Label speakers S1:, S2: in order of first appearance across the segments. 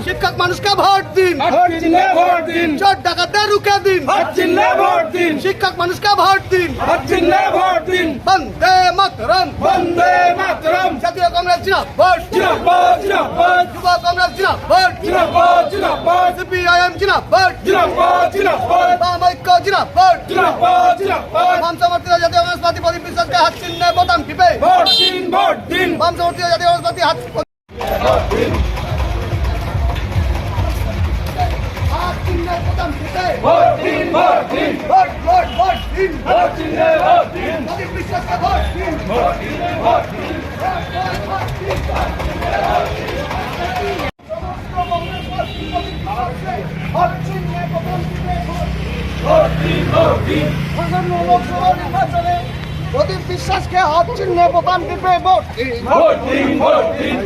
S1: শিক্ষক মানুষকে ভোট দিন,
S2: ভোট চিহ্নে ভোট দিন,
S1: চোর ডাকাতদের রুখে দিন,
S2: ভোট চিহ্নে ভোট দিন,
S1: শিক্ষক মানুষকে ভোট দিন,
S2: ভোট চিহ্নে ভোট দিন।
S1: বন্দে মাতরম,
S2: বন্দে মাতরম।
S1: জাতীয় কংগ্রেস জিন্দাবাদ,
S2: জিন্দাবাদ জিন্দাবাদ
S1: যুব কংগ্রেস জিন্দাবাদ,
S2: জিন্দাবাদ জিন্দাবাদ
S1: সিপিআইএম জিন্দাবাদ,
S2: জিন্দাবাদ জিন্দাবাদ
S1: বাম ঐক্য জিন্দাবাদ,
S2: জিন্দাবাদ জিন্দাবাদ।
S1: বাম সমর্থিত জাতীয় কংগ্রেস পার্টি প্রদীপ বিশ্বাসকে হাত চিহ্নে বোতাম টিপে,
S2: ভোট দিন ভোট দিন,
S1: বাম সমর্থিত জাতীয় কংগ্রেস পার্টি হাত চিহ্নে বোতাম টিপে,
S2: ভোট দিন ভোট দিন,
S1: ভোট ভোট ভোট দিন,
S2: ভোট চিহ্নে ভোট দিন,
S1: প্রদীপ বিশ্বাসকে ভোট দিন,
S2: ভোট দিন ভোট দিন।
S1: হাত চিহ্নে বোতাম টিপে,
S2: ভোট দিন ভোট দিন,
S1: আসন্ন লোকসভা নির্বাচনে প্রদীপ বিশ্বাসকে হাত চিহ্নে বোতাম টিপে ভোট দিন।
S2: ভোট দিন ভোট দিন।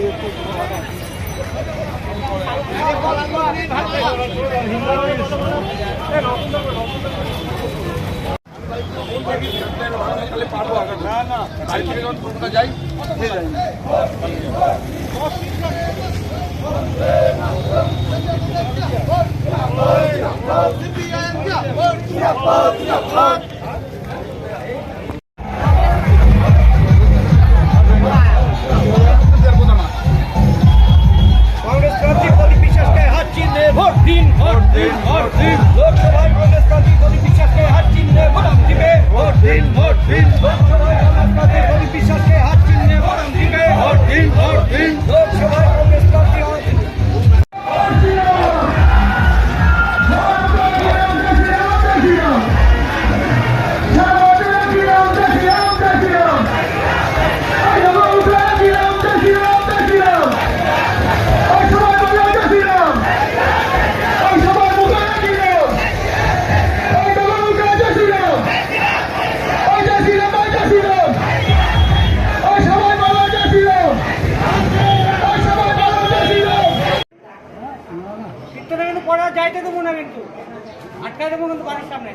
S3: কংগ্রেস প্রার্থী প্রদীপ বিশ্বাসকে হাত চিহ্নে ভোট দিন, ভোট দিন ভোট দিন। লোকসভায় কংগ্রেস প্রার্থী প্রদীপ বিশ্বাসকে হাত চিহ্নে বোতাম টিপে, ভোট দিন ভোট দিন। লোকসভায় কংগ্রেস প্রার্থী প্রদীপ বিশ্বাসকে হাত চিহ্নে বোতাম টিপে, ভোট দিন ভোট দিন। লোকসভায় কংগ্রেস প্রার্থী কীর্তনে কিন্তু পড়া যাইতে দেবো না, কিন্তু আটকাই দেবো কিন্তু বাড়ির সামনে।